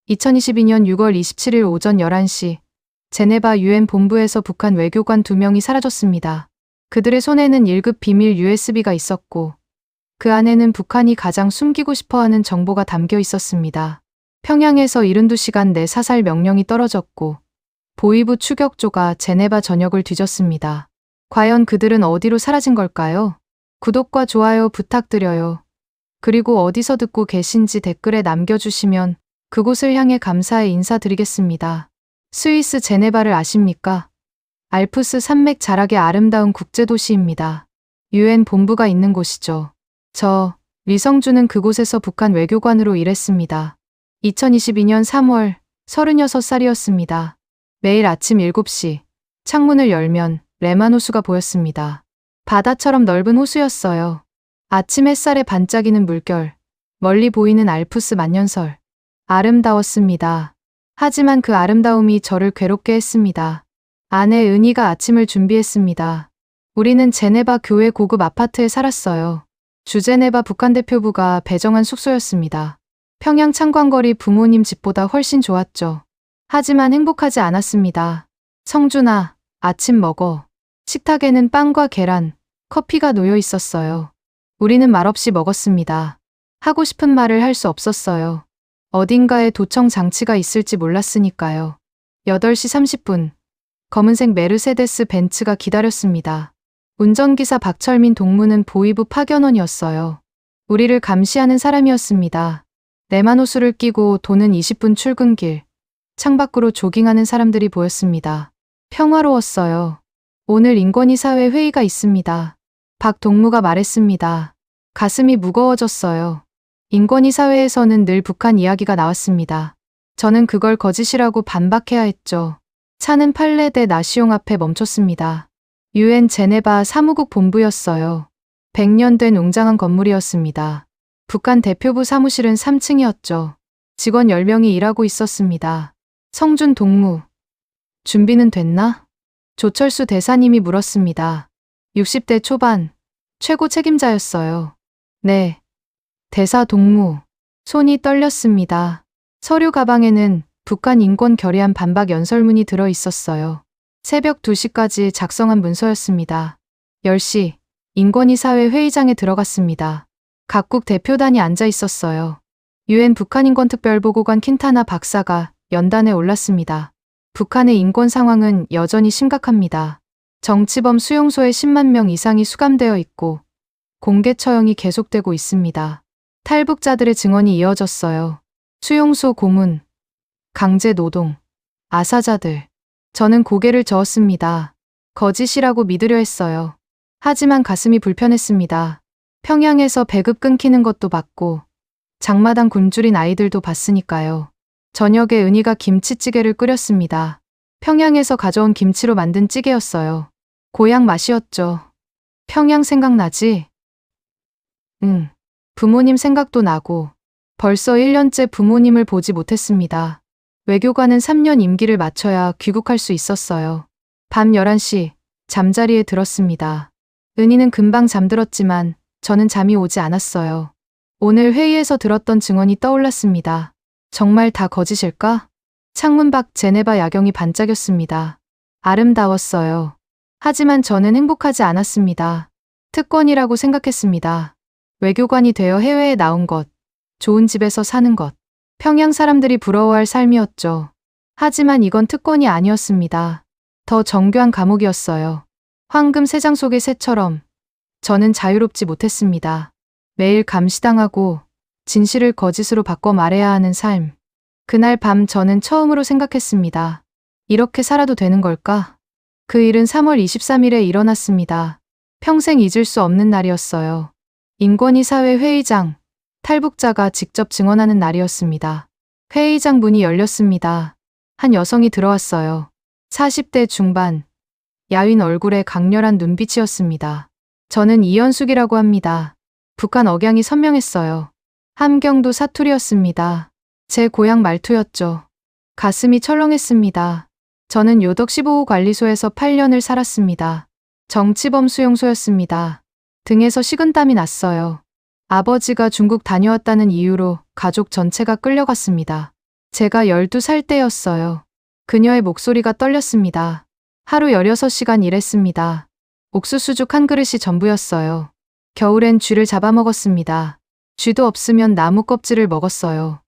2022년 6월 27일 오전 11시 제네바 유엔 본부에서 북한 외교관 2명이 사라졌습니다. 그들의 손에는 1급 비밀 USB가 있었고 그 안에는 북한이 가장 숨기고 싶어하는 정보가 담겨 있었습니다. 평양에서 72시간 내 사살 명령이 떨어졌고 보위부 추격조가 제네바 전역을 뒤졌습니다. 과연 그들은 어디로 사라진 걸까요? 구독과 좋아요 부탁드려요. 그리고 어디서 듣고 계신지 댓글에 남겨주시면 그곳을 향해 감사의 인사드리겠습니다. 스위스 제네바를 아십니까? 알프스 산맥 자락의 아름다운 국제도시입니다. 유엔 본부가 있는 곳이죠. 저 리성주는 그곳에서 북한 외교관으로 일했습니다. 2022년 3월 36살이었습니다. 매일 아침 7시 창문을 열면 레만 호수가 보였습니다. 바다처럼 넓은 호수였어요. 아침 햇살에 반짝이는 물결, 멀리 보이는 알프스 만년설. 아름다웠습니다. 하지만 그 아름다움이 저를 괴롭게 했습니다. 아내 은희가 아침을 준비했습니다. 우리는 제네바 교회 고급 아파트에 살았어요. 주제네바 북한 대표부가 배정한 숙소였습니다. 평양 창광거리 부모님 집보다 훨씬 좋았죠. 하지만 행복하지 않았습니다. 성준아, 아침 먹어. 식탁에는 빵과 계란, 커피가 놓여 있었어요. 우리는 말없이 먹었습니다. 하고 싶은 말을 할 수 없었어요. 어딘가에 도청 장치가 있을지 몰랐으니까요. 8시 30분. 검은색 메르세데스 벤츠가 기다렸습니다. 운전기사 박철민 동무는 보위부 파견원이었어요. 우리를 감시하는 사람이었습니다. 레만 호수를 끼고 도는 20분 출근길. 창밖으로 조깅하는 사람들이 보였습니다. 평화로웠어요. 오늘 인권위사회 회의가 있습니다. 박 동무가 말했습니다. 가슴이 무거워졌어요. 인권위사회에서는 늘 북한 이야기가 나왔습니다. 저는 그걸 거짓이라고 반박해야 했죠. 차는 팔레데 나시옹 앞에 멈췄습니다. 유엔 제네바 사무국 본부였어요. 100년 된 웅장한 건물이었습니다. 북한 대표부 사무실은 3층이었죠. 직원 10명이 일하고 있었습니다. 성준 동무. 준비는 됐나? 조철수 대사님이 물었습니다. 60대 초반, 최고 책임자였어요. 네. 대사 동무. 손이 떨렸습니다. 서류 가방에는 북한 인권 결의안 반박 연설문이 들어 있었어요. 새벽 2시까지 작성한 문서였습니다. 10시, 인권위사회 회의장에 들어갔습니다. 각국 대표단이 앉아 있었어요. 유엔 북한인권특별보고관 킨타나 박사가 연단에 올랐습니다. 북한의 인권 상황은 여전히 심각합니다. 정치범 수용소에 10만 명 이상이 수감되어 있고 공개 처형이 계속되고 있습니다. 탈북자들의 증언이 이어졌어요. 수용소 고문, 강제 노동, 아사자들. 저는 고개를 저었습니다. 거짓이라고 믿으려 했어요. 하지만 가슴이 불편했습니다. 평양에서 배급 끊기는 것도 봤고 장마당 굶주린 아이들도 봤으니까요. 저녁에 은희가 김치찌개를 끓였습니다. 평양에서 가져온 김치로 만든 찌개였어요. 고향 맛이었죠. 평양 생각나지? 응. 부모님 생각도 나고 벌써 1년째 부모님을 보지 못했습니다. 외교관은 3년 임기를 마쳐야 귀국할 수 있었어요. 밤 11시 잠자리에 들었습니다. 은희는 금방 잠들었지만 저는 잠이 오지 않았어요. 오늘 회의에서 들었던 증언이 떠올랐습니다. 정말 다 거짓일까? 창문 밖 제네바 야경이 반짝였습니다. 아름다웠어요. 하지만 저는 행복하지 않았습니다. 특권이라고 생각했습니다. 외교관이 되어 해외에 나온 것, 좋은 집에서 사는 것, 평양 사람들이 부러워할 삶이었죠. 하지만 이건 특권이 아니었습니다. 더 정교한 감옥이었어요. 황금 새장 속의 새처럼 저는 자유롭지 못했습니다. 매일 감시당하고 진실을 거짓으로 바꿔 말해야 하는 삶. 그날 밤 저는 처음으로 생각했습니다. 이렇게 살아도 되는 걸까? 그 일은 3월 23일에 일어났습니다. 평생 잊을 수 없는 날이었어요. 인권위사회 회의장, 탈북자가 직접 증언하는 날이었습니다. 회의장 문이 열렸습니다. 한 여성이 들어왔어요. 40대 중반, 야윈 얼굴에 강렬한 눈빛이었습니다. 저는 이현숙이라고 합니다. 북한 억양이 선명했어요. 함경도 사투리였습니다. 제 고향 말투였죠. 가슴이 철렁했습니다. 저는 요덕 15호 관리소에서 8년을 살았습니다. 정치범 수용소였습니다. 등에서 식은땀이 났어요. 아버지가 중국 다녀왔다는 이유로 가족 전체가 끌려갔습니다. 제가 12살 때였어요. 그녀의 목소리가 떨렸습니다. 하루 16시간 일했습니다. 옥수수죽 한 그릇이 전부였어요. 겨울엔 쥐를 잡아먹었습니다. 쥐도 없으면 나무 껍질을 먹었어요.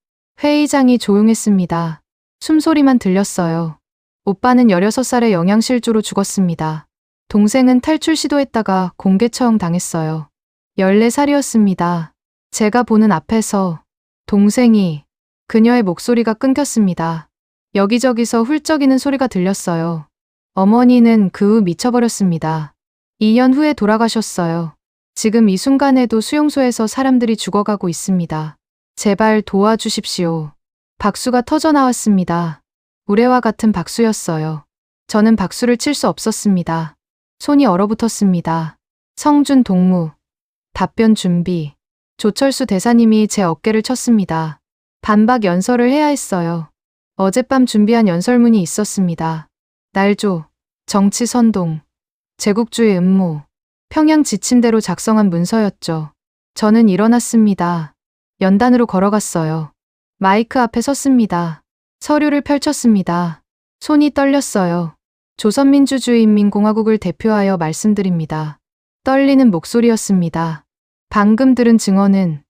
회의장이 조용했습니다. 숨소리만 들렸어요. 오빠는 16살에 영양실조로 죽었습니다. 동생은 탈출 시도했다가 공개 처형 당했어요. 14살이었습니다. 제가 보는 앞에서 동생이 그녀의 목소리가 끊겼습니다. 여기저기서 훌쩍이는 소리가 들렸어요. 어머니는 그 후 미쳐버렸습니다. 2년 후에 돌아가셨어요. 지금 이 순간에도 수용소에서 사람들이 죽어가고 있습니다. 제발 도와주십시오. 박수가 터져 나왔습니다. 우레와 같은 박수였어요. 저는 박수를 칠 수 없었습니다. 손이 얼어붙었습니다. 성준 동무. 답변 준비. 조철수 대사님이 제 어깨를 쳤습니다. 반박 연설을 해야 했어요. 어젯밤 준비한 연설문이 있었습니다. 날조, 정치 선동, 제국주의 음모, 평양 지침대로 작성한 문서였죠. 저는 일어났습니다. 연단으로 걸어갔어요. 마이크 앞에 섰습니다. 서류를 펼쳤습니다. 손이 떨렸어요. 조선민주주의인민공화국을 대표하여 말씀드립니다. 떨리는 목소리였습니다. 방금 들은 증언은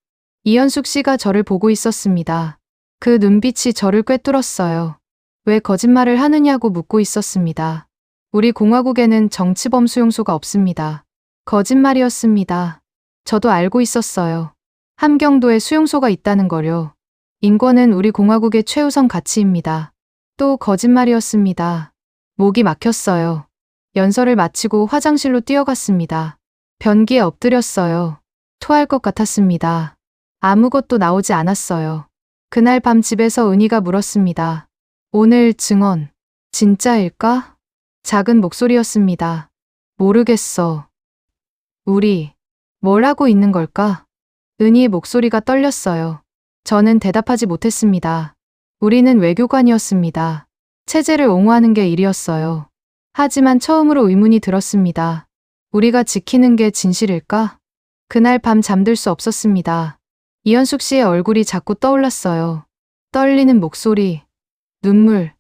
이현숙 씨가 저를 보고 있었습니다. 그 눈빛이 저를 꿰뚫었어요. 왜 거짓말을 하느냐고 묻고 있었습니다. 우리 공화국에는 정치범 수용소가 없습니다. 거짓말이었습니다. 저도 알고 있었어요. 함경도에 수용소가 있다는 거요. 인권은 우리 공화국의 최우선 가치입니다. 또 거짓말이었습니다. 목이 막혔어요. 연설을 마치고 화장실로 뛰어갔습니다. 변기에 엎드렸어요. 토할 것 같았습니다. 아무것도 나오지 않았어요. 그날 밤 집에서 은희가 물었습니다. 오늘 증언, 진짜일까? 작은 목소리였습니다. 모르겠어. 우리, 뭘 하고 있는 걸까? 은희의 목소리가 떨렸어요. 저는 대답하지 못했습니다. 우리는 외교관이었습니다. 체제를 옹호하는 게 일이었어요. 하지만 처음으로 의문이 들었습니다. 우리가 지키는 게 진실일까? 그날 밤 잠들 수 없었습니다. 이현숙 씨의 얼굴이 자꾸 떠올랐어요. 떨리는 목소리, 눈물,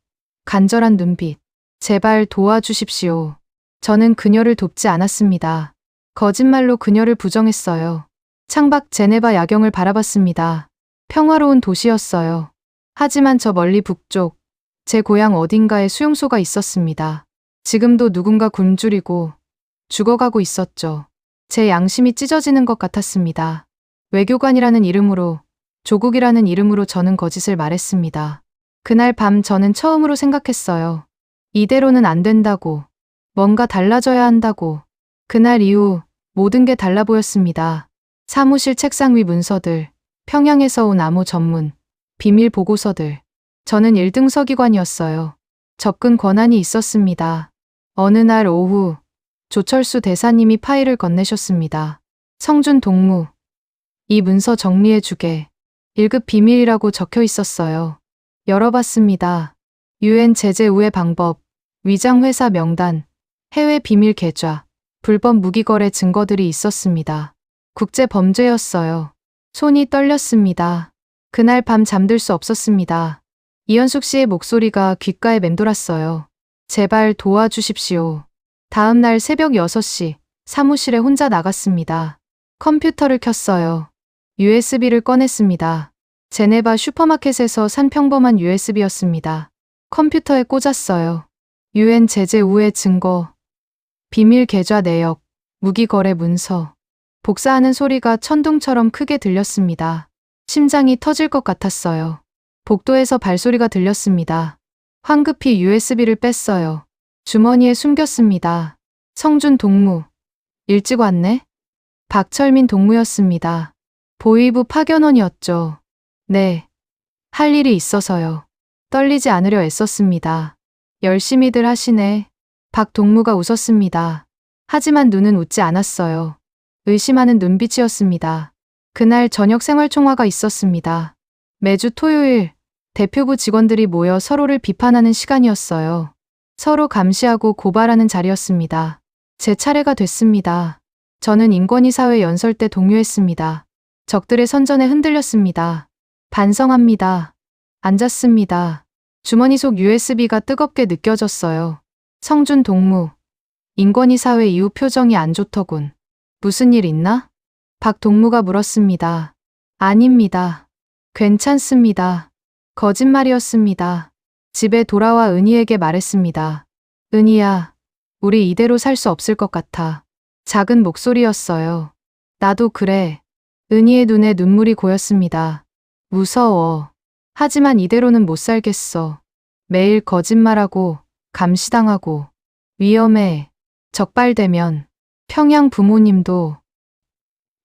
간절한 눈빛. 제발 도와주십시오. 저는 그녀를 돕지 않았습니다. 거짓말로 그녀를 부정했어요. 창밖 제네바 야경을 바라봤습니다. 평화로운 도시였어요. 하지만 저 멀리 북쪽, 제 고향 어딘가에 수용소가 있었습니다. 지금도 누군가 굶주리고 죽어가고 있었죠. 제 양심이 찢어지는 것 같았습니다. 외교관이라는 이름으로, 조국이라는 이름으로 저는 거짓을 말했습니다. 그날 밤 저는 처음으로 생각했어요. 이대로는 안 된다고, 뭔가 달라져야 한다고. 그날 이후 모든 게 달라 보였습니다. 사무실 책상 위 문서들, 평양에서 온 암호 전문, 비밀 보고서들. 저는 1등 서기관이었어요. 접근 권한이 있었습니다. 어느 날 오후, 조철수 대사님이 파일을 건네셨습니다. 성준 동무, 이 문서 정리해주게. 1급 비밀이라고 적혀 있었어요. 열어봤습니다. UN 제재 우회 방법, 위장 회사 명단, 해외 비밀 계좌, 불법 무기거래 증거들이 있었습니다. 국제 범죄였어요. 손이 떨렸습니다. 그날 밤 잠들 수 없었습니다. 이현숙 씨의 목소리가 귓가에 맴돌았어요. 제발 도와주십시오. 다음 날 새벽 6시, 사무실에 혼자 나갔습니다. 컴퓨터를 켰어요. USB를 꺼냈습니다. 제네바 슈퍼마켓에서 산 평범한 USB였습니다. 컴퓨터에 꽂았어요. UN 제재 우회 증거, 비밀 계좌 내역, 무기 거래 문서. 복사하는 소리가 천둥처럼 크게 들렸습니다. 심장이 터질 것 같았어요. 복도에서 발소리가 들렸습니다. 황급히 USB를 뺐어요. 주머니에 숨겼습니다. 성준 동무. 일찍 왔네? 박철민 동무였습니다. 보위부 파견원이었죠. 네. 할 일이 있어서요. 떨리지 않으려 애썼습니다. 열심히들 하시네. 박 동무가 웃었습니다. 하지만 눈은 웃지 않았어요. 의심하는 눈빛이었습니다. 그날 저녁 생활총화가 있었습니다. 매주 토요일 대표부 직원들이 모여 서로를 비판하는 시간이었어요. 서로 감시하고 고발하는 자리였습니다. 제 차례가 됐습니다. 저는 인권위사회 연설 때 동요했습니다. 적들의 선전에 흔들렸습니다. 반성합니다. 앉았습니다. 주머니 속 USB가 뜨겁게 느껴졌어요. 성준 동무. 인권위 사회 이후 표정이 안 좋더군. 무슨 일 있나? 박 동무가 물었습니다. 아닙니다. 괜찮습니다. 거짓말이었습니다. 집에 돌아와 은희에게 말했습니다. 은희야, 우리 이대로 살 수 없을 것 같아. 작은 목소리였어요. 나도 그래. 은희의 눈에 눈물이 고였습니다. 무서워. 하지만 이대로는 못 살겠어. 매일 거짓말하고, 감시당하고, 위험해. 적발되면, 평양 부모님도.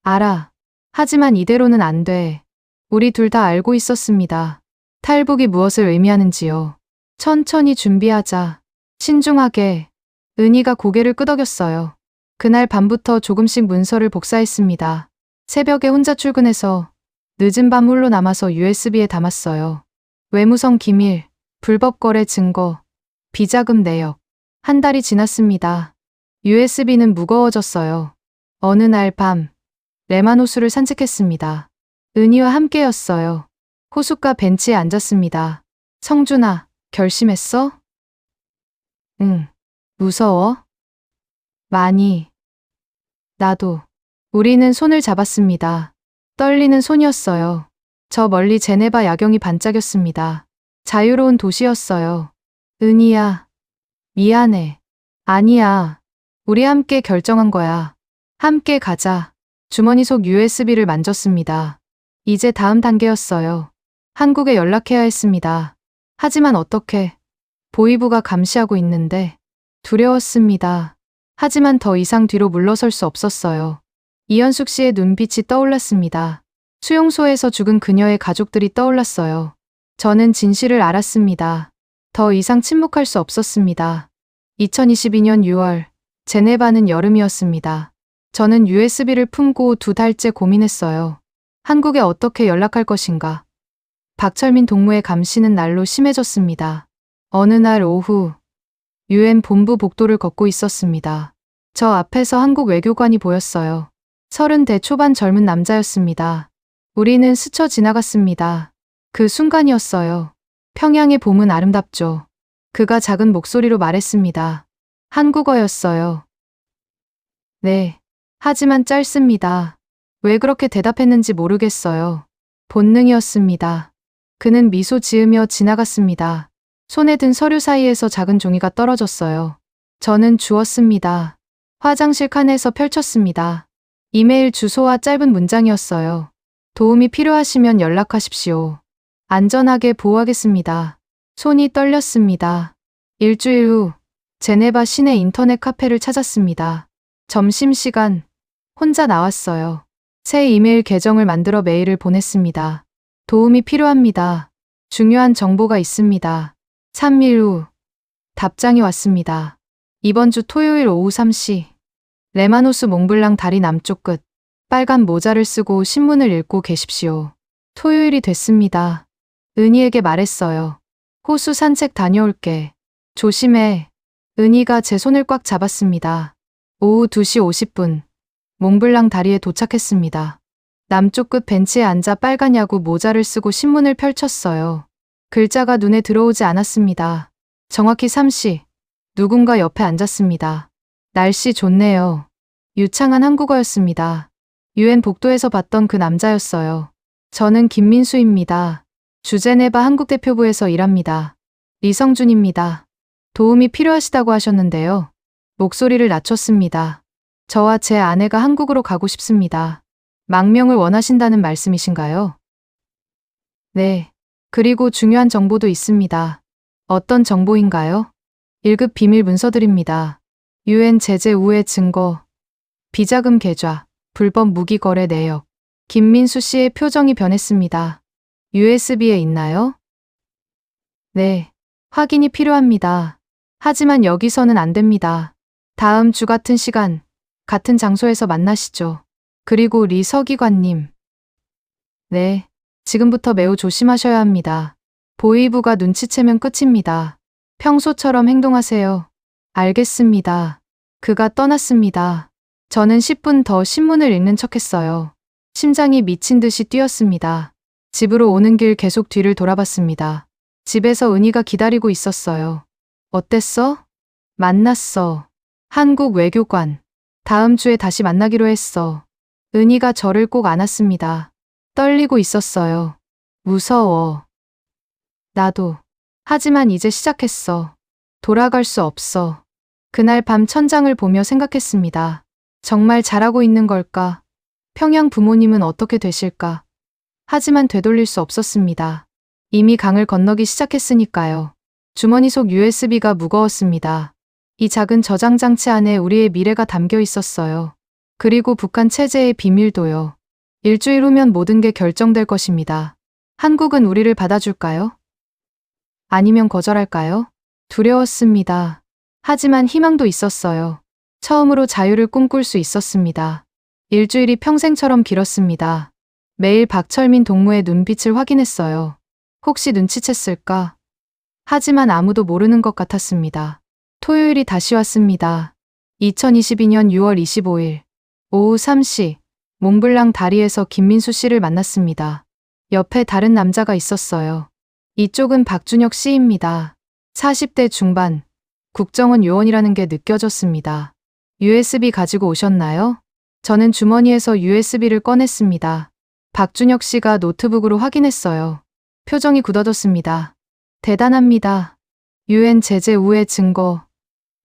알아. 하지만 이대로는 안 돼. 우리 둘 다 알고 있었습니다. 탈북이 무엇을 의미하는지요. 천천히 준비하자. 신중하게. 은희가 고개를 끄덕였어요. 그날 밤부터 조금씩 문서를 복사했습니다. 새벽에 혼자 출근해서 늦은 밤 홀로 남아서 USB에 담았어요. 외무성 기밀, 불법 거래 증거, 비자금 내역. 한 달이 지났습니다. USB는 무거워졌어요. 어느 날 밤, 레만 호수를 산책했습니다. 은희와 함께였어요. 호숫가 벤치에 앉았습니다. 성준아, 결심했어? 응. 무서워? 많이. 나도. 우리는 손을 잡았습니다. 떨리는 손이었어요. 저 멀리 제네바 야경이 반짝였습니다. 자유로운 도시였어요. 은희야. 미안해. 아니야. 우리 함께 결정한 거야. 함께 가자. 주머니 속 USB를 만졌습니다. 이제 다음 단계였어요. 한국에 연락해야 했습니다. 하지만 어떻게? 보위부가 감시하고 있는데 두려웠습니다. 하지만 더 이상 뒤로 물러설 수 없었어요. 이현숙 씨의 눈빛이 떠올랐습니다. 수용소에서 죽은 그녀의 가족들이 떠올랐어요. 저는 진실을 알았습니다. 더 이상 침묵할 수 없었습니다. 2022년 6월, 제네바는 여름이었습니다. 저는 USB를 품고 2달째 고민했어요. 한국에 어떻게 연락할 것인가. 박철민 동무의 감시는 날로 심해졌습니다. 어느 날 오후, UN 본부 복도를 걷고 있었습니다. 저 앞에서 한국 외교관이 보였어요. 30대 초반 젊은 남자였습니다. 우리는 스쳐 지나갔습니다. 그 순간이었어요. 평양의 봄은 아름답죠. 그가 작은 목소리로 말했습니다. 한국어였어요. 네. 하지만 짧습니다. 왜 그렇게 대답했는지 모르겠어요. 본능이었습니다. 그는 미소 지으며 지나갔습니다. 손에 든 서류 사이에서 작은 종이가 떨어졌어요. 저는 주웠습니다. 화장실 칸에서 펼쳤습니다. 이메일 주소와 짧은 문장이었어요. 도움이 필요하시면 연락하십시오. 안전하게 보호하겠습니다. 손이 떨렸습니다. 일주일 후, 제네바 시내 인터넷 카페를 찾았습니다. 점심시간, 혼자 나왔어요. 새 이메일 계정을 만들어 메일을 보냈습니다. 도움이 필요합니다. 중요한 정보가 있습니다. 3일 후, 답장이 왔습니다. 이번 주 토요일 오후 3시, 레마노스 몽블랑 다리 남쪽 끝, 빨간 모자를 쓰고 신문을 읽고 계십시오. 토요일이 됐습니다. 은희에게 말했어요. 호수 산책 다녀올게. 조심해. 은희가 제 손을 꽉 잡았습니다. 오후 2시 50분, 몽블랑 다리에 도착했습니다. 남쪽 끝 벤치에 앉아 빨간 야구 모자를 쓰고 신문을 펼쳤어요. 글자가 눈에 들어오지 않았습니다. 정확히 3시, 누군가 옆에 앉았습니다. 날씨 좋네요. 유창한 한국어였습니다. UN 복도에서 봤던 그 남자였어요. 저는 김민수입니다. 주제네바 한국대표부에서 일합니다. 리성준입니다. 도움이 필요하시다고 하셨는데요. 목소리를 낮췄습니다. 저와 제 아내가 한국으로 가고 싶습니다. 망명을 원하신다는 말씀이신가요? 네. 그리고 중요한 정보도 있습니다. 어떤 정보인가요? 1급 비밀 문서들입니다. UN 제재 우회 증거, 비자금 계좌, 불법 무기 거래 내역. 김민수 씨의 표정이 변했습니다. USB에 있나요? 네. 확인이 필요합니다. 하지만 여기서는 안 됩니다. 다음 주 같은 시간, 같은 장소에서 만나시죠. 그리고 리 서기관님. 네. 지금부터 매우 조심하셔야 합니다. 보위부가 눈치채면 끝입니다. 평소처럼 행동하세요. 알겠습니다. 그가 떠났습니다. 저는 10분 더 신문을 읽는 척했어요. 심장이 미친 듯이 뛰었습니다. 집으로 오는 길 계속 뒤를 돌아봤습니다. 집에서 은희가 기다리고 있었어요. 어땠어? 만났어. 한국 외교관. 다음 주에 다시 만나기로 했어. 은희가 저를 꼭 안았습니다. 떨리고 있었어요. 무서워. 나도. 하지만 이제 시작했어. 돌아갈 수 없어. 그날 밤 천장을 보며 생각했습니다. 정말 잘하고 있는 걸까? 평양 부모님은 어떻게 되실까? 하지만 되돌릴 수 없었습니다. 이미 강을 건너기 시작했으니까요. 주머니 속 USB가 무거웠습니다. 이 작은 저장 장치 안에 우리의 미래가 담겨 있었어요. 그리고 북한 체제의 비밀도요. 일주일 후면 모든 게 결정될 것입니다. 한국은 우리를 받아줄까요? 아니면 거절할까요? 두려웠습니다. 하지만 희망도 있었어요. 처음으로 자유를 꿈꿀 수 있었습니다. 일주일이 평생처럼 길었습니다. 매일 박철민 동무의 눈빛을 확인했어요. 혹시 눈치챘을까? 하지만 아무도 모르는 것 같았습니다. 토요일이 다시 왔습니다. 2022년 6월 25일 오후 3시 몽블랑 다리에서 김민수 씨를 만났습니다. 옆에 다른 남자가 있었어요. 이쪽은 박준혁 씨입니다. 40대 중반, 국정원 요원이라는 게 느껴졌습니다. USB 가지고 오셨나요? 저는 주머니에서 USB를 꺼냈습니다. 박준혁 씨가 노트북으로 확인했어요. 표정이 굳어졌습니다. 대단합니다. UN 제재 우회 증거,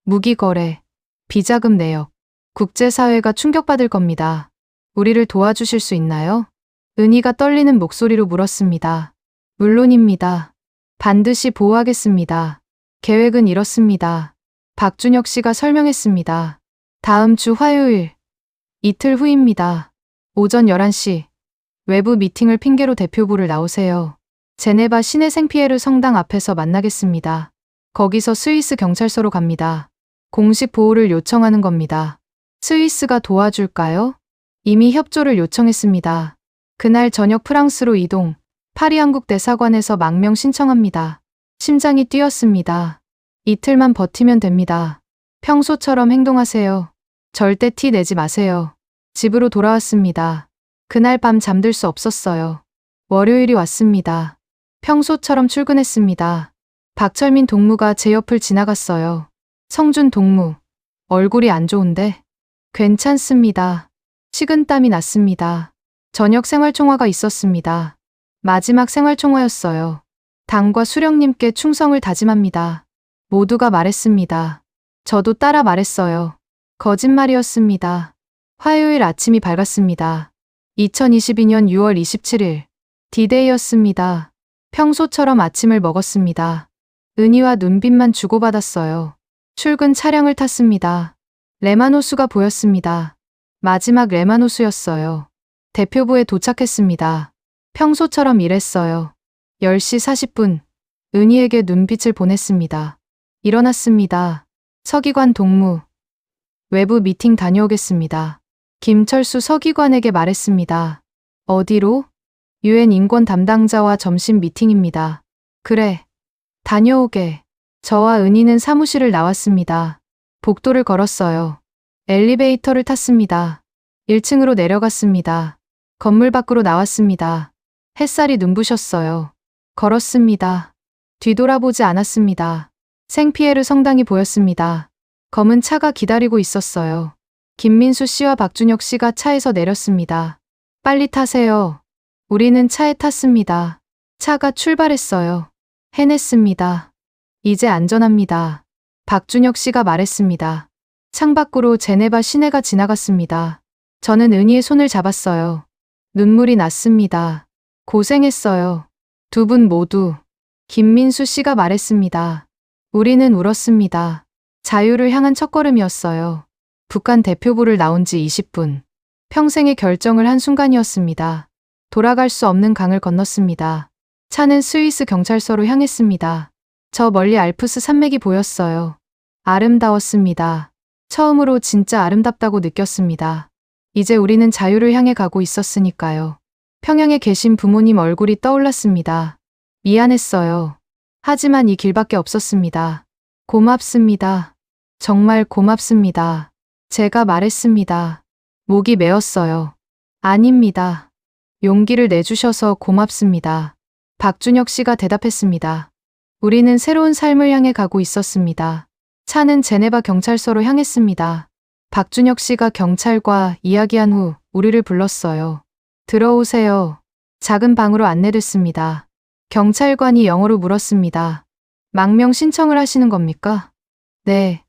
무기 거래, 비자금 내역. 국제사회가 충격받을 겁니다. 우리를 도와주실 수 있나요? 은희가 떨리는 목소리로 물었습니다. 물론입니다. 반드시 보호하겠습니다. 계획은 이렇습니다. 박준혁 씨가 설명했습니다. 다음 주 화요일, 이틀 후입니다. 오전 11시, 외부 미팅을 핑계로 대표부를 나오세요. 제네바 시내 생피에르 성당 앞에서 만나겠습니다. 거기서 스위스 경찰서로 갑니다. 공식 보호를 요청하는 겁니다. 스위스가 도와줄까요? 이미 협조를 요청했습니다. 그날 저녁 프랑스로 이동, 파리 한국 대사관에서 망명 신청합니다. 심장이 뛰었습니다. 이틀만 버티면 됩니다. 평소처럼 행동하세요. 절대 티 내지 마세요. 집으로 돌아왔습니다. 그날 밤 잠들 수 없었어요. 월요일이 왔습니다. 평소처럼 출근했습니다. 박철민 동무가 제 옆을 지나갔어요. 성준 동무, 얼굴이 안 좋은데? 괜찮습니다. 식은땀이 났습니다. 저녁 생활총화가 있었습니다. 마지막 생활총화였어요. 당과 수령님께 충성을 다짐합니다. 모두가 말했습니다. 저도 따라 말했어요. 거짓말이었습니다. 화요일 아침이 밝았습니다. 2022년 6월 27일, 디데이였습니다. 평소처럼 아침을 먹었습니다. 은희와 눈빛만 주고받았어요. 출근 차량을 탔습니다. 레마노스가 보였습니다. 마지막 레마노스였어요. 대표부에 도착했습니다. 평소처럼 일했어요. 10시 40분, 은희에게 눈빛을 보냈습니다. 일어났습니다. 서기관 동무. 외부 미팅 다녀오겠습니다. 김철수 서기관에게 말했습니다. 어디로? UN 인권 담당자와 점심 미팅입니다. 그래. 다녀오게. 저와 은희는 사무실을 나왔습니다. 복도를 걸었어요. 엘리베이터를 탔습니다. 1층으로 내려갔습니다. 건물 밖으로 나왔습니다. 햇살이 눈부셨어요. 걸었습니다. 뒤돌아보지 않았습니다. 생피에르 성당이 보였습니다. 검은 차가 기다리고 있었어요. 김민수 씨와 박준혁 씨가 차에서 내렸습니다. 빨리 타세요. 우리는 차에 탔습니다. 차가 출발했어요. 해냈습니다. 이제 안전합니다. 박준혁 씨가 말했습니다. 창밖으로 제네바 시내가 지나갔습니다. 저는 은희의 손을 잡았어요. 눈물이 났습니다. 고생했어요. 두 분 모두. 김민수 씨가 말했습니다. 우리는 울었습니다. 자유를 향한 첫걸음이었어요. 북한 대표부를 나온 지 20분. 평생의 결정을 한 순간이었습니다. 돌아갈 수 없는 강을 건넜습니다. 차는 스위스 경찰서로 향했습니다. 저 멀리 알프스 산맥이 보였어요. 아름다웠습니다. 처음으로 진짜 아름답다고 느꼈습니다. 이제 우리는 자유를 향해 가고 있었으니까요. 평양에 계신 부모님 얼굴이 떠올랐습니다. 미안했어요. 하지만 이 길밖에 없었습니다. 고맙습니다. 정말 고맙습니다. 제가 말했습니다. 목이 메었어요. 아닙니다. 용기를 내주셔서 고맙습니다. 박준혁 씨가 대답했습니다. 우리는 새로운 삶을 향해 가고 있었습니다. 차는 제네바 경찰서로 향했습니다. 박준혁 씨가 경찰과 이야기한 후 우리를 불렀어요. 들어오세요. 작은 방으로 안내됐습니다. 경찰관이 영어로 물었습니다. 망명 신청을 하시는 겁니까? 네.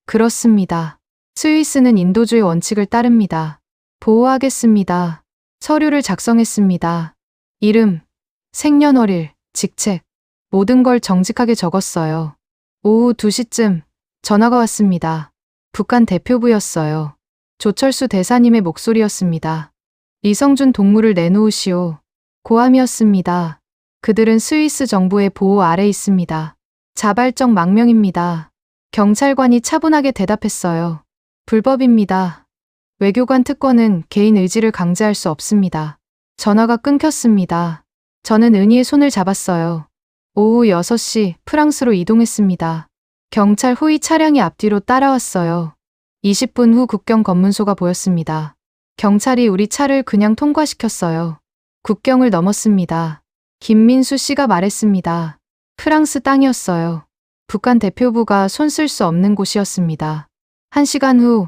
그렇습니다. 스위스는 인도주의 원칙을 따릅니다. 보호하겠습니다. 서류를 작성했습니다. 이름, 생년월일, 직책, 모든 걸 정직하게 적었어요. 오후 2시쯤 전화가 왔습니다. 북한 대표부였어요. 조철수 대사님의 목소리였습니다. 리성준 동물을 내놓으시오. 고함이었습니다. 그들은 스위스 정부의 보호 아래 있습니다. 자발적 망명입니다. 경찰관이 차분하게 대답했어요. 불법입니다. 외교관 특권은 개인 의지를 강제할 수 없습니다. 전화가 끊겼습니다. 저는 은희의 손을 잡았어요. 오후 6시 프랑스로 이동했습니다. 경찰 호위 차량이 앞뒤로 따라왔어요. 20분 후 국경 검문소가 보였습니다. 경찰이 우리 차를 그냥 통과시켰어요. 국경을 넘었습니다. 김민수 씨가 말했습니다. 프랑스 땅이었어요. 북한 대표부가 손 쓸 수 없는 곳이었습니다. 1시간 후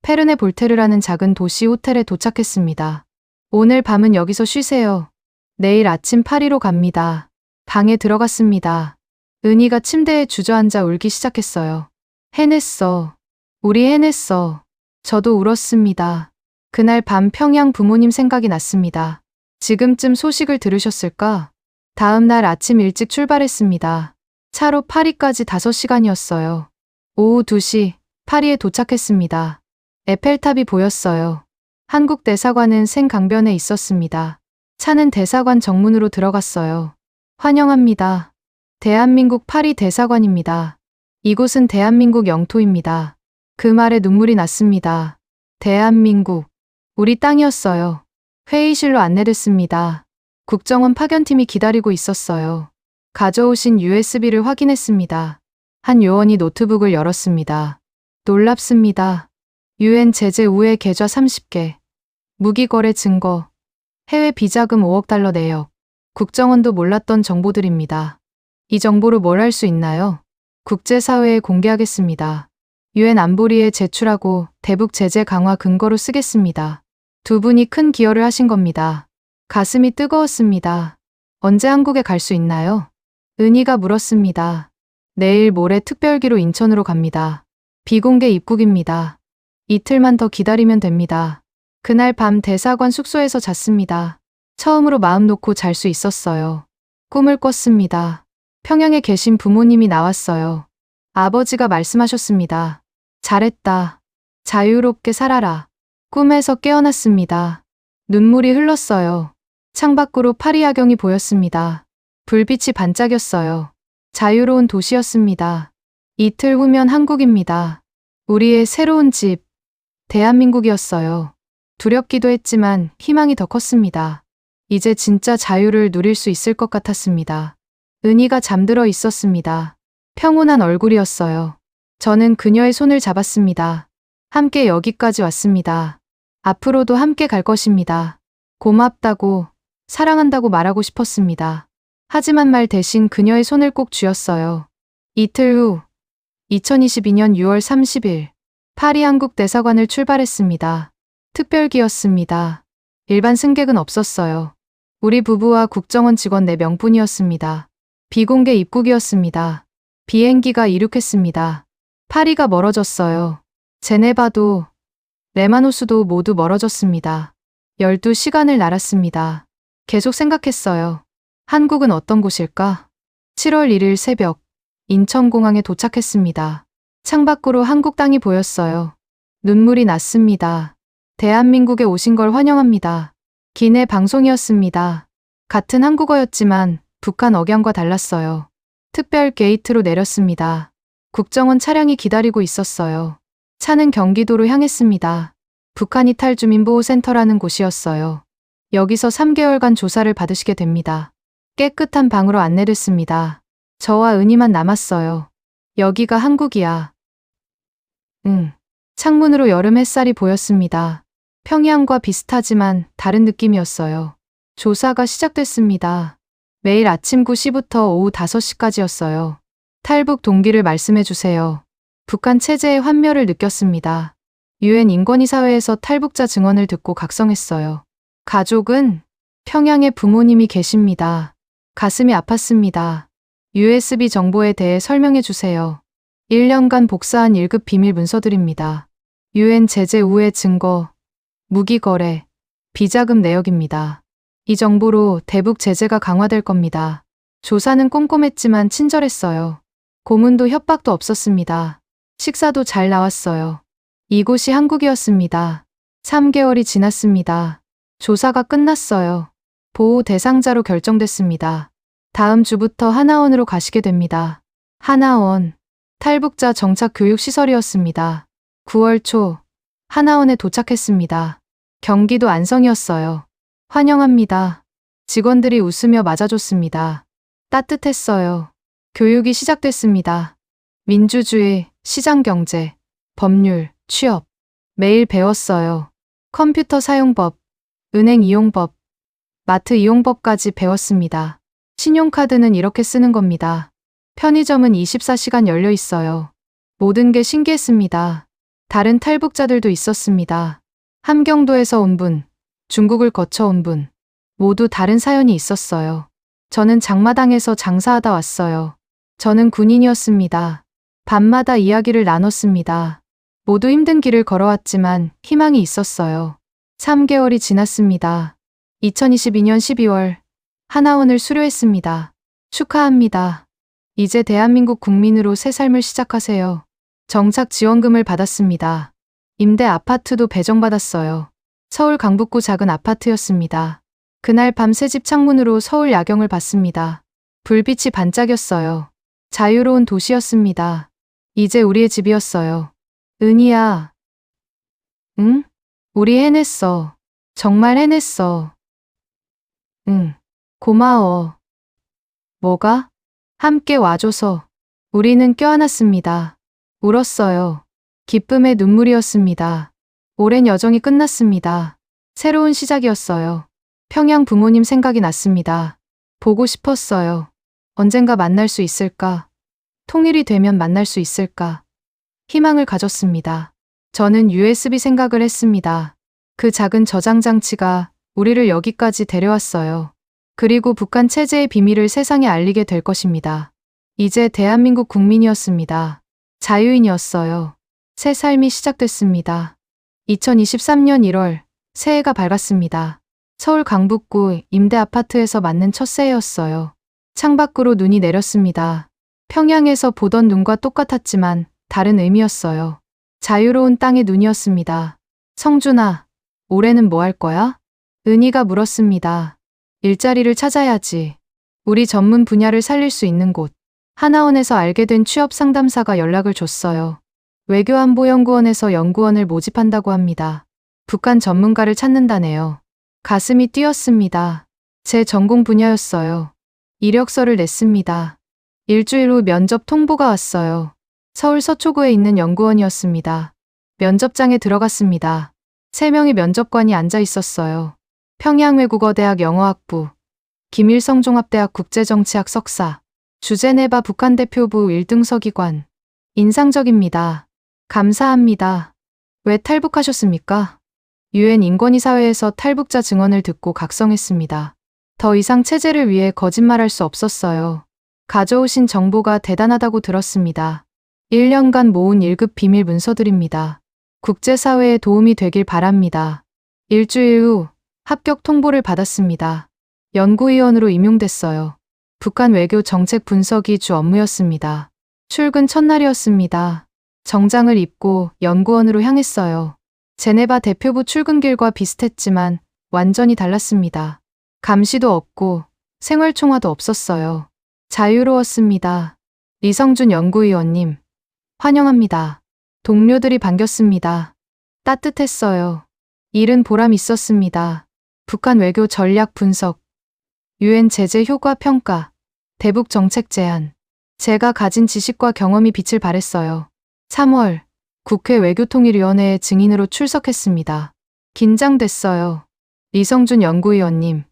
페르네 볼테르라는 작은 도시 호텔에 도착했습니다. 오늘 밤은 여기서 쉬세요. 내일 아침 파리로 갑니다. 방에 들어갔습니다. 은희가 침대에 주저앉아 울기 시작했어요. 해냈어. 우리 해냈어. 저도 울었습니다. 그날 밤 평양 부모님 생각이 났습니다. 지금쯤 소식을 들으셨을까? 다음 날 아침 일찍 출발했습니다. 차로 파리까지 5시간이었어요. 오후 2시 파리에 도착했습니다. 에펠탑이 보였어요. 한국 대사관은 생강변에 있었습니다. 차는 대사관 정문으로 들어갔어요. 환영합니다. 대한민국 파리 대사관입니다. 이곳은 대한민국 영토입니다. 그 말에 눈물이 났습니다. 대한민국, 우리 땅이었어요. 회의실로 안내됐습니다. 국정원 파견팀이 기다리고 있었어요. 가져오신 USB를 확인했습니다. 한 요원이 노트북을 열었습니다. 놀랍습니다. UN 제재 우회 계좌 30개, 무기거래 증거, 해외 비자금 5억 달러 내역, 국정원도 몰랐던 정보들입니다. 이 정보로 뭘 할 수 있나요? 국제사회에 공개하겠습니다. UN 안보리에 제출하고 대북 제재 강화 근거로 쓰겠습니다. 두 분이 큰 기여를 하신 겁니다. 가슴이 뜨거웠습니다. 언제 한국에 갈 수 있나요? 은희가 물었습니다. 내일 모레 특별기로 인천으로 갑니다. 비공개 입국입니다. 이틀만 더 기다리면 됩니다. 그날 밤 대사관 숙소에서 잤습니다. 처음으로 마음 놓고 잘 수 있었어요. 꿈을 꿨습니다. 평양에 계신 부모님이 나왔어요. 아버지가 말씀하셨습니다. 잘했다. 자유롭게 살아라. 꿈에서 깨어났습니다. 눈물이 흘렀어요. 창밖으로 파리 야경이 보였습니다. 불빛이 반짝였어요. 자유로운 도시였습니다. 이틀 후면 한국입니다. 우리의 새로운 집, 대한민국이었어요. 두렵기도 했지만 희망이 더 컸습니다. 이제 진짜 자유를 누릴 수 있을 것 같았습니다. 은희가 잠들어 있었습니다. 평온한 얼굴이었어요. 저는 그녀의 손을 잡았습니다. 함께 여기까지 왔습니다. 앞으로도 함께 갈 것입니다. 고맙다고, 사랑한다고 말하고 싶었습니다. 하지만 말 대신 그녀의 손을 꼭 쥐었어요. 이틀 후, 2022년 6월 30일, 파리 한국 대사관을 출발했습니다. 특별기였습니다. 일반 승객은 없었어요. 우리 부부와 국정원 직원 4명뿐이었습니다. 비공개 입국이었습니다. 비행기가 이륙했습니다. 파리가 멀어졌어요. 제네바도, 레마노스도 모두 멀어졌습니다. 12시간을 날았습니다. 계속 생각했어요. 한국은 어떤 곳일까? 7월 1일 새벽, 인천공항에 도착했습니다. 창밖으로 한국 땅이 보였어요. 눈물이 났습니다. 대한민국에 오신 걸 환영합니다. 기내 방송이었습니다. 같은 한국어였지만 북한 억양과 달랐어요. 특별 게이트로 내렸습니다. 국정원 차량이 기다리고 있었어요. 차는 경기도로 향했습니다. 북한 이탈 주민보호센터라는 곳이었어요. 여기서 3개월간 조사를 받으시게 됩니다. 깨끗한 방으로 안내됐습니다. 저와 은희만 남았어요. 여기가 한국이야. 응. 창문으로 여름 햇살이 보였습니다. 평양과 비슷하지만 다른 느낌이었어요. 조사가 시작됐습니다. 매일 아침 9시부터 오후 5시까지였어요. 탈북 동기를 말씀해 주세요. 북한 체제의 환멸을 느꼈습니다. 유엔 인권위사회에서 탈북자 증언을 듣고 각성했어요. 가족은 평양에 부모님이 계십니다. 가슴이 아팠습니다. USB 정보에 대해 설명해 주세요. 1년간 복사한 1급 비밀 문서들입니다. 유엔 제재 우회 증거, 무기 거래, 비자금 내역입니다. 이 정보로 대북 제재가 강화될 겁니다. 조사는 꼼꼼했지만 친절했어요. 고문도 협박도 없었습니다. 식사도 잘 나왔어요. 이곳이 한국이었습니다. 3개월이 지났습니다. 조사가 끝났어요. 보호 대상자로 결정됐습니다. 다음 주부터 하나원으로 가시게 됩니다. 하나원, 탈북자 정착 교육 시설이었습니다. 9월 초, 하나원에 도착했습니다. 경기도 안성이었어요. 환영합니다. 직원들이 웃으며 맞아줬습니다. 따뜻했어요. 교육이 시작됐습니다. 민주주의, 시장경제, 법률, 취업. 매일 배웠어요. 컴퓨터 사용법, 은행 이용법, 마트 이용법까지 배웠습니다. 신용카드는 이렇게 쓰는 겁니다. 편의점은 24시간 열려 있어요. 모든 게 신기했습니다. 다른 탈북자들도 있었습니다. 함경도에서 온 분, 중국을 거쳐 온 분, 모두 다른 사연이 있었어요. 저는 장마당에서 장사하다 왔어요. 저는 군인이었습니다. 밤마다 이야기를 나눴습니다. 모두 힘든 길을 걸어왔지만 희망이 있었어요. 3개월이 지났습니다. 2022년 12월, 하나원을 수료했습니다. 축하합니다. 이제 대한민국 국민으로 새 삶을 시작하세요. 정착 지원금을 받았습니다. 임대 아파트도 배정받았어요. 서울 강북구 작은 아파트였습니다. 그날 밤 새집 창문으로 서울 야경을 봤습니다. 불빛이 반짝였어요. 자유로운 도시였습니다. 이제 우리의 집이었어요. 은희야. 응? 우리 해냈어. 정말 해냈어. 응. 고마워. 뭐가? 함께 와줘서. 우리는 껴안았습니다. 울었어요. 기쁨의 눈물이었습니다. 오랜 여정이 끝났습니다. 새로운 시작이었어요. 평양 부모님 생각이 났습니다. 보고 싶었어요. 언젠가 만날 수 있을까? 통일이 되면 만날 수 있을까? 희망을 가졌습니다. 저는 USB 생각을 했습니다. 그 작은 저장 장치가 우리를 여기까지 데려왔어요. 그리고 북한 체제의 비밀을 세상에 알리게 될 것입니다. 이제 대한민국 국민이었습니다. 자유인이었어요. 새 삶이 시작됐습니다. 2023년 1월, 새해가 밝았습니다. 서울 강북구 임대 아파트에서 맞는 첫 새해였어요. 창밖으로 눈이 내렸습니다. 평양에서 보던 눈과 똑같았지만 다른 의미였어요. 자유로운 땅의 눈이었습니다. 성준아, 올해는 뭐 할 거야? 은희가 물었습니다. 일자리를 찾아야지. 우리 전문 분야를 살릴 수 있는 곳. 하나원에서 알게 된 취업 상담사가 연락을 줬어요. 외교안보연구원에서 연구원을 모집한다고 합니다. 북한 전문가를 찾는다네요. 가슴이 뛰었습니다. 제 전공 분야였어요. 이력서를 냈습니다. 일주일 후 면접 통보가 왔어요. 서울 서초구에 있는 연구원이었습니다. 면접장에 들어갔습니다. 3명의 면접관이 앉아 있었어요. 평양외국어대학 영어학부, 김일성 종합대학 국제정치학 석사, 주제네바 북한 대표부 1등 서기관. 인상적입니다. 감사합니다. 왜 탈북하셨습니까? 유엔 인권위사회에서 탈북자 증언을 듣고 각성했습니다. 더 이상 체제를 위해 거짓말할 수 없었어요. 가져오신 정보가 대단하다고 들었습니다. 1년간 모은 1급 비밀 문서들입니다. 국제사회에 도움이 되길 바랍니다. 일주일 후 합격 통보를 받았습니다. 연구위원으로 임용됐어요. 북한 외교 정책 분석이 주 업무였습니다. 출근 첫날이었습니다. 정장을 입고 연구원으로 향했어요. 제네바 대표부 출근길과 비슷했지만 완전히 달랐습니다. 감시도 없고 생활총화도 없었어요. 자유로웠습니다. 리성준 연구위원님, 환영합니다. 동료들이 반겼습니다. 따뜻했어요. 일은 보람 있었습니다. 북한 외교 전략 분석, 유엔 제재 효과 평가, 대북 정책 제안. 제가 가진 지식과 경험이 빛을 발했어요. 3월, 국회 외교통일위원회에 증인으로 출석했습니다. 긴장됐어요. 리성준 연구위원님,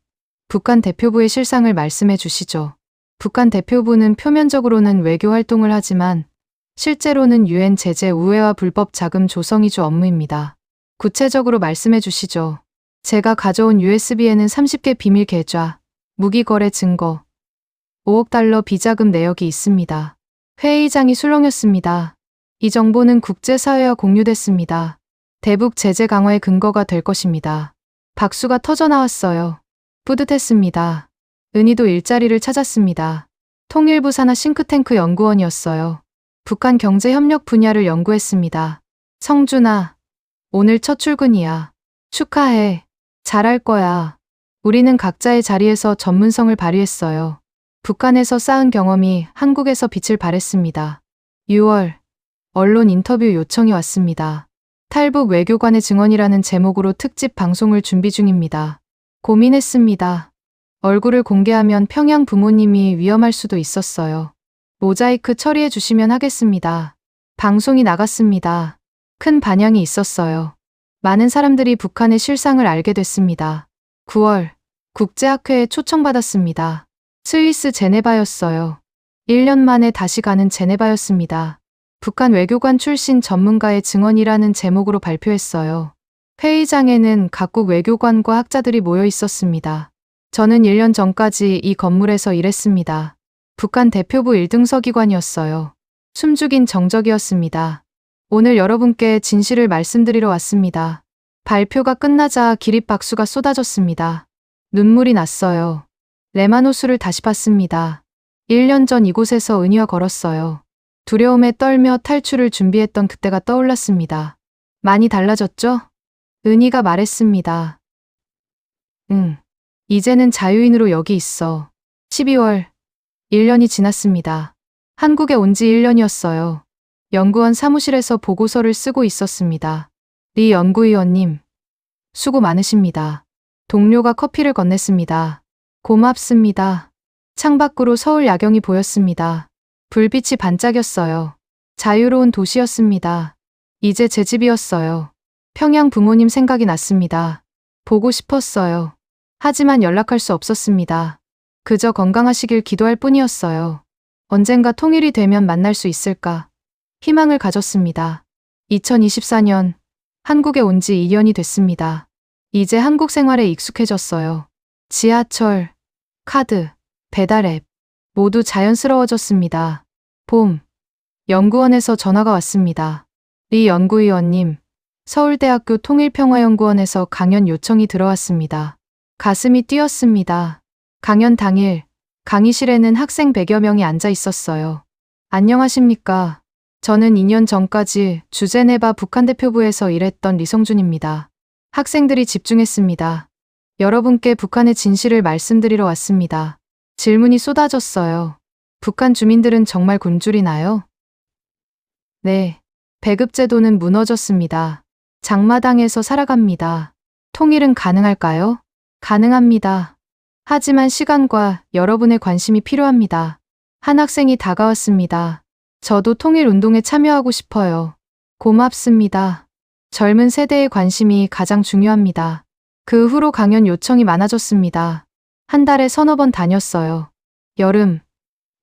북한 대표부의 실상을 말씀해 주시죠. 북한 대표부는 표면적으로는 외교 활동을 하지만 실제로는 유엔 제재 우회와 불법 자금 조성 위주 업무입니다. 구체적으로 말씀해 주시죠. 제가 가져온 USB에는 30개 비밀 계좌, 무기 거래 증거, 5억 달러 비자금 내역이 있습니다. 회의장이 술렁였습니다. 이 정보는 국제사회와 공유됐습니다. 대북 제재 강화의 근거가 될 것입니다. 박수가 터져 나왔어요. 뿌듯했습니다. 은희도 일자리를 찾았습니다. 통일부 산하 싱크탱크 연구원이었어요. 북한 경제협력 분야를 연구했습니다. 성준아, 오늘 첫 출근이야. 축하해. 잘할 거야. 우리는 각자의 자리에서 전문성을 발휘했어요. 북한에서 쌓은 경험이 한국에서 빛을 발했습니다. 6월, 언론 인터뷰 요청이 왔습니다. 탈북 외교관의 증언이라는 제목으로 특집 방송을 준비 중입니다. 고민했습니다. 얼굴을 공개하면 평양 부모님이 위험할 수도 있었어요. 모자이크 처리해 주시면 하겠습니다. 방송이 나갔습니다. 큰 반향이 있었어요. 많은 사람들이 북한의 실상을 알게 됐습니다. 9월, 국제학회에 초청받았습니다. 스위스 제네바였어요. 1년 만에 다시 가는 제네바였습니다. 북한 외교관 출신 전문가의 증언이라는 제목으로 발표했어요. 회의장에는 각국 외교관과 학자들이 모여 있었습니다. 저는 1년 전까지 이 건물에서 일했습니다. 북한 대표부 1등석 기관이었어요. 숨죽인 정적이었습니다. 오늘 여러분께 진실을 말씀드리러 왔습니다. 발표가 끝나자 기립박수가 쏟아졌습니다. 눈물이 났어요. 레마노스를 다시 봤습니다. 1년 전 이곳에서 은희와 걸었어요. 두려움에 떨며 탈출을 준비했던 그때가 떠올랐습니다. 많이 달라졌죠? 은희가 말했습니다. 응. 이제는 자유인으로 여기 있어. 12월. 1년이 지났습니다. 한국에 온 지 1년이었어요. 연구원 사무실에서 보고서를 쓰고 있었습니다. 리 연구위원님, 수고 많으십니다. 동료가 커피를 건넸습니다. 고맙습니다. 창밖으로 서울 야경이 보였습니다. 불빛이 반짝였어요. 자유로운 도시였습니다. 이제 제 집이었어요. 평양 부모님 생각이 났습니다. 보고 싶었어요. 하지만 연락할 수 없었습니다. 그저 건강하시길 기도할 뿐이었어요. 언젠가 통일이 되면 만날 수 있을까? 희망을 가졌습니다. 2024년, 한국에 온 지 2년이 됐습니다. 이제 한국 생활에 익숙해졌어요. 지하철, 카드, 배달 앱, 모두 자연스러워졌습니다. 봄, 연구원에서 전화가 왔습니다. 리 연구위원님, 서울대학교 통일평화연구원에서 강연 요청이 들어왔습니다. 가슴이 뛰었습니다. 강연 당일, 강의실에는 학생 100여 명이 앉아 있었어요. 안녕하십니까. 저는 2년 전까지 주제네바 북한 대표부에서 일했던 리성준입니다. 학생들이 집중했습니다. 여러분께 북한의 진실을 말씀드리러 왔습니다. 질문이 쏟아졌어요. 북한 주민들은 정말 굶주리나요? 네. 배급제도는 무너졌습니다. 장마당에서 살아갑니다. 통일은 가능할까요? 가능합니다. 하지만 시간과 여러분의 관심이 필요합니다. 한 학생이 다가왔습니다. 저도 통일 운동에 참여하고 싶어요. 고맙습니다. 젊은 세대의 관심이 가장 중요합니다. 그 후로 강연 요청이 많아졌습니다. 한 달에 서너 번 다녔어요. 여름,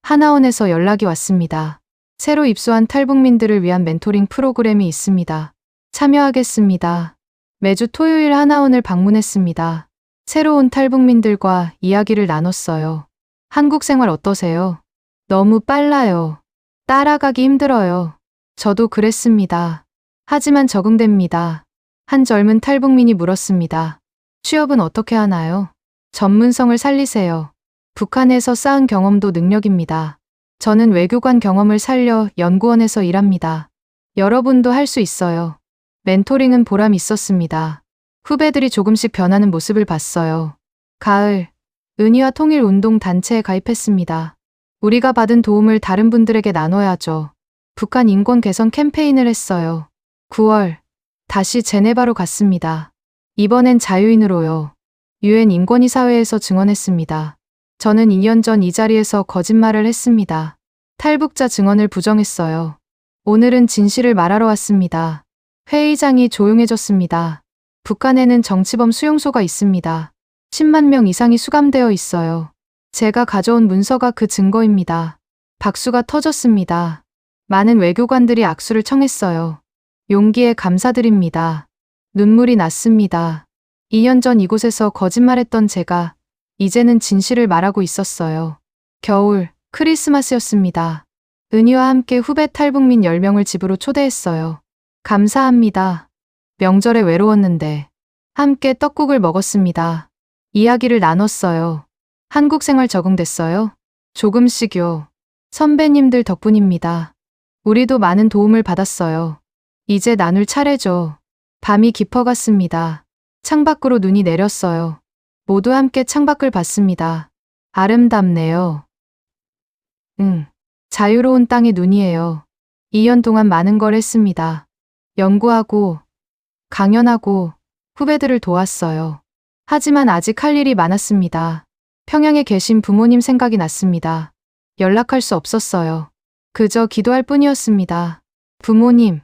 하나원에서 연락이 왔습니다. 새로 입소한 탈북민들을 위한 멘토링 프로그램이 있습니다. 참여하겠습니다. 매주 토요일 하나원을 방문했습니다. 새로운 탈북민들과 이야기를 나눴어요. 한국 생활 어떠세요? 너무 빨라요. 따라가기 힘들어요. 저도 그랬습니다. 하지만 적응됩니다. 한 젊은 탈북민이 물었습니다. 취업은 어떻게 하나요? 전문성을 살리세요. 북한에서 쌓은 경험도 능력입니다. 저는 외교관 경험을 살려 연구원에서 일합니다. 여러분도 할 수 있어요. 멘토링은 보람 있었습니다. 후배들이 조금씩 변하는 모습을 봤어요. 가을, 은희와 통일운동 단체에 가입했습니다. 우리가 받은 도움을 다른 분들에게 나눠야죠. 북한 인권 개선 캠페인을 했어요. 9월, 다시 제네바로 갔습니다. 이번엔 자유인으로요. 유엔 인권위사회에서 증언했습니다. 저는 2년 전 이 자리에서 거짓말을 했습니다. 탈북자 증언을 부정했어요. 오늘은 진실을 말하러 왔습니다. 회의장이 조용해졌습니다. 북한에는 정치범 수용소가 있습니다. 10만 명 이상이 수감되어 있어요. 제가 가져온 문서가 그 증거입니다. 박수가 터졌습니다. 많은 외교관들이 악수를 청했어요. 용기에 감사드립니다. 눈물이 났습니다. 2년 전 이곳에서 거짓말했던 제가 이제는 진실을 말하고 있었어요. 겨울, 크리스마스였습니다. 은희와 함께 후배 탈북민 10명을 집으로 초대했어요. 감사합니다. 명절에 외로웠는데 함께 떡국을 먹었습니다. 이야기를 나눴어요. 한국 생활 적응됐어요? 조금씩요. 선배님들 덕분입니다. 우리도 많은 도움을 받았어요. 이제 나눌 차례죠. 밤이 깊어갔습니다. 창밖으로 눈이 내렸어요. 모두 함께 창밖을 봤습니다. 아름답네요. 자유로운 땅의 눈이에요. 2년 동안 많은 걸 했습니다. 연구하고, 강연하고, 후배들을 도왔어요. 하지만 아직 할 일이 많았습니다. 평양에 계신 부모님 생각이 났습니다. 연락할 수 없었어요. 그저 기도할 뿐이었습니다. 부모님,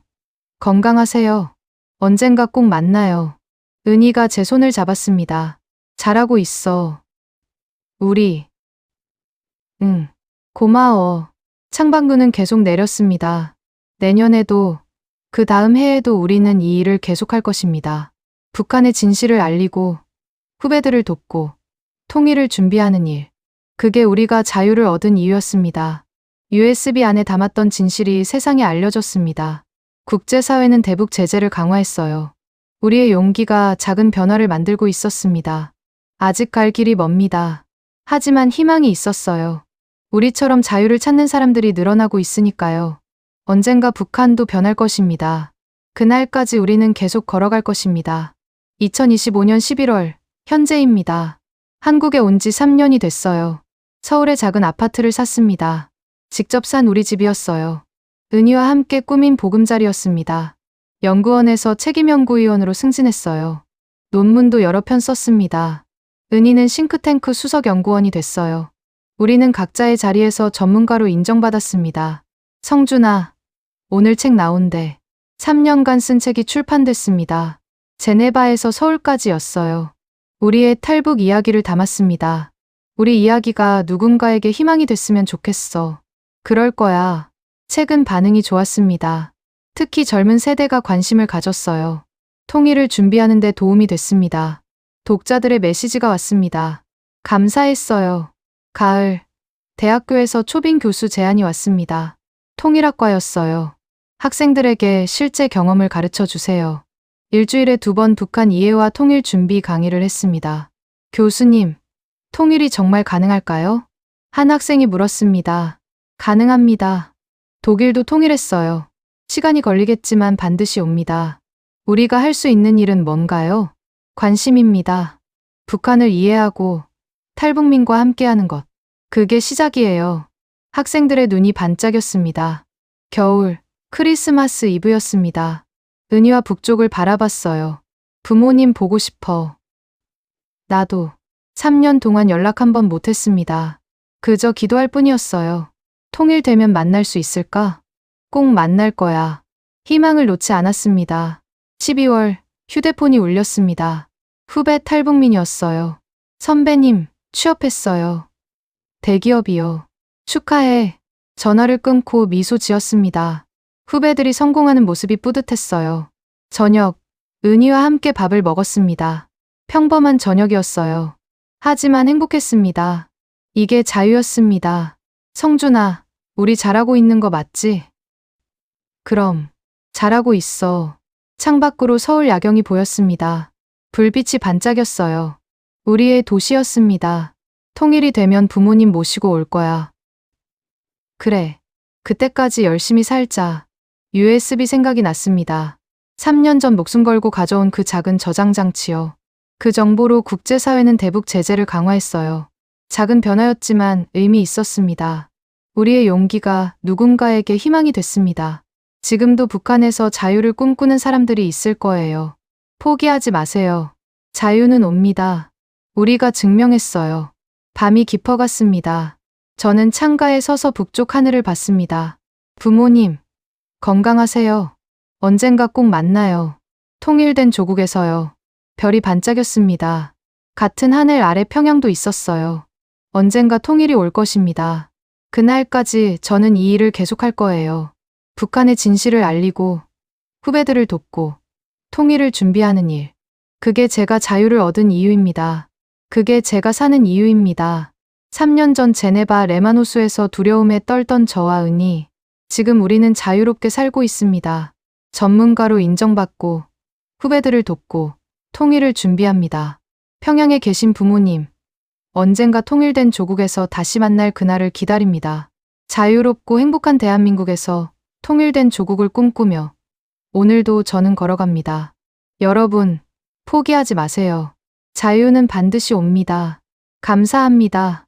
건강하세요. 언젠가 꼭 만나요. 은희가 제 손을 잡았습니다. 잘하고 있어. 우리. 응. 고마워. 창밖눈은 계속 내렸습니다. 내년에도, 그 다음 해에도 우리는 이 일을 계속할 것입니다. 북한의 진실을 알리고, 후배들을 돕고, 통일을 준비하는 일. 그게 우리가 자유를 얻은 이유였습니다. USB 안에 담았던 진실이 세상에 알려졌습니다. 국제사회는 대북 제재를 강화했어요. 우리의 용기가 작은 변화를 만들고 있었습니다. 아직 갈 길이 멉니다. 하지만 희망이 있었어요. 우리처럼 자유를 찾는 사람들이 늘어나고 있으니까요. 언젠가 북한도 변할 것입니다. 그날까지 우리는 계속 걸어갈 것입니다. 2025년 11월, 현재입니다. 한국에 온 지 3년이 됐어요. 서울에 작은 아파트를 샀습니다. 직접 산 우리 집이었어요. 은희와 함께 꾸민 보금자리였습니다. 연구원에서 책임연구위원으로 승진했어요. 논문도 여러 편 썼습니다. 은희는 싱크탱크 수석연구원이 됐어요. 우리는 각자의 자리에서 전문가로 인정받았습니다. 성준아, 오늘 책 나온대. 3년간 쓴 책이 출판됐습니다. 제네바에서 서울까지였어요. 우리의 탈북 이야기를 담았습니다. 우리 이야기가 누군가에게 희망이 됐으면 좋겠어. 그럴 거야. 책은 반응이 좋았습니다. 특히 젊은 세대가 관심을 가졌어요. 통일을 준비하는 데 도움이 됐습니다. 독자들의 메시지가 왔습니다. 감사했어요. 가을, 대학교에서 초빙 교수 제안이 왔습니다. 통일학과였어요. 학생들에게 실제 경험을 가르쳐 주세요. 일주일에 2번 북한 이해와 통일 준비 강의를 했습니다. 교수님, 통일이 정말 가능할까요? 한 학생이 물었습니다. 가능합니다. 독일도 통일했어요. 시간이 걸리겠지만 반드시 옵니다. 우리가 할 수 있는 일은 뭔가요? 관심입니다. 북한을 이해하고 탈북민과 함께하는 것. 그게 시작이에요. 학생들의 눈이 반짝였습니다. 겨울, 크리스마스 이브였습니다. 은희와 북쪽을 바라봤어요. 부모님 보고 싶어. 나도 3년 동안 연락 한 번 못했습니다. 그저 기도할 뿐이었어요. 통일되면 만날 수 있을까? 꼭 만날 거야. 희망을 놓지 않았습니다. 12월, 휴대폰이 울렸습니다. 후배 탈북민이었어요. 선배님, 취업했어요. 대기업이요. 축하해. 전화를 끊고 미소 지었습니다. 후배들이 성공하는 모습이 뿌듯했어요. 저녁, 은희와 함께 밥을 먹었습니다. 평범한 저녁이었어요. 하지만 행복했습니다. 이게 자유였습니다. 성준아, 우리 잘하고 있는 거 맞지? 그럼, 잘하고 있어. 창밖으로 서울 야경이 보였습니다. 불빛이 반짝였어요. 우리의 도시였습니다. 통일이 되면 부모님 모시고 올 거야. 그래. 그때까지 열심히 살자. USB 생각이 났습니다. 3년 전 목숨 걸고 가져온 그 작은 저장 장치요. 그 정보로 국제사회는 대북 제재를 강화했어요. 작은 변화였지만 의미 있었습니다. 우리의 용기가 누군가에게 희망이 됐습니다. 지금도 북한에서 자유를 꿈꾸는 사람들이 있을 거예요. 포기하지 마세요. 자유는 옵니다. 우리가 증명했어요. 밤이 깊어갔습니다. 저는 창가에 서서 북쪽 하늘을 봤습니다. 부모님, 건강하세요. 언젠가 꼭 만나요. 통일된 조국에서요. 별이 반짝였습니다. 같은 하늘 아래 평양도 있었어요. 언젠가 통일이 올 것입니다. 그날까지 저는 이 일을 계속할 거예요. 북한의 진실을 알리고 후배들을 돕고 통일을 준비하는 일. 그게 제가 자유를 얻은 이유입니다. 그게 제가 사는 이유입니다. 3년 전 제네바 레만 호수에서 두려움에 떨던 저와 은희. 지금 우리는 자유롭게 살고 있습니다. 전문가로 인정받고 후배들을 돕고 통일을 준비합니다. 평양에 계신 부모님, 언젠가 통일된 조국에서 다시 만날 그날을 기다립니다. 자유롭고 행복한 대한민국에서 통일된 조국을 꿈꾸며 오늘도 저는 걸어갑니다. 여러분, 포기하지 마세요. 자유는 반드시 옵니다. 감사합니다.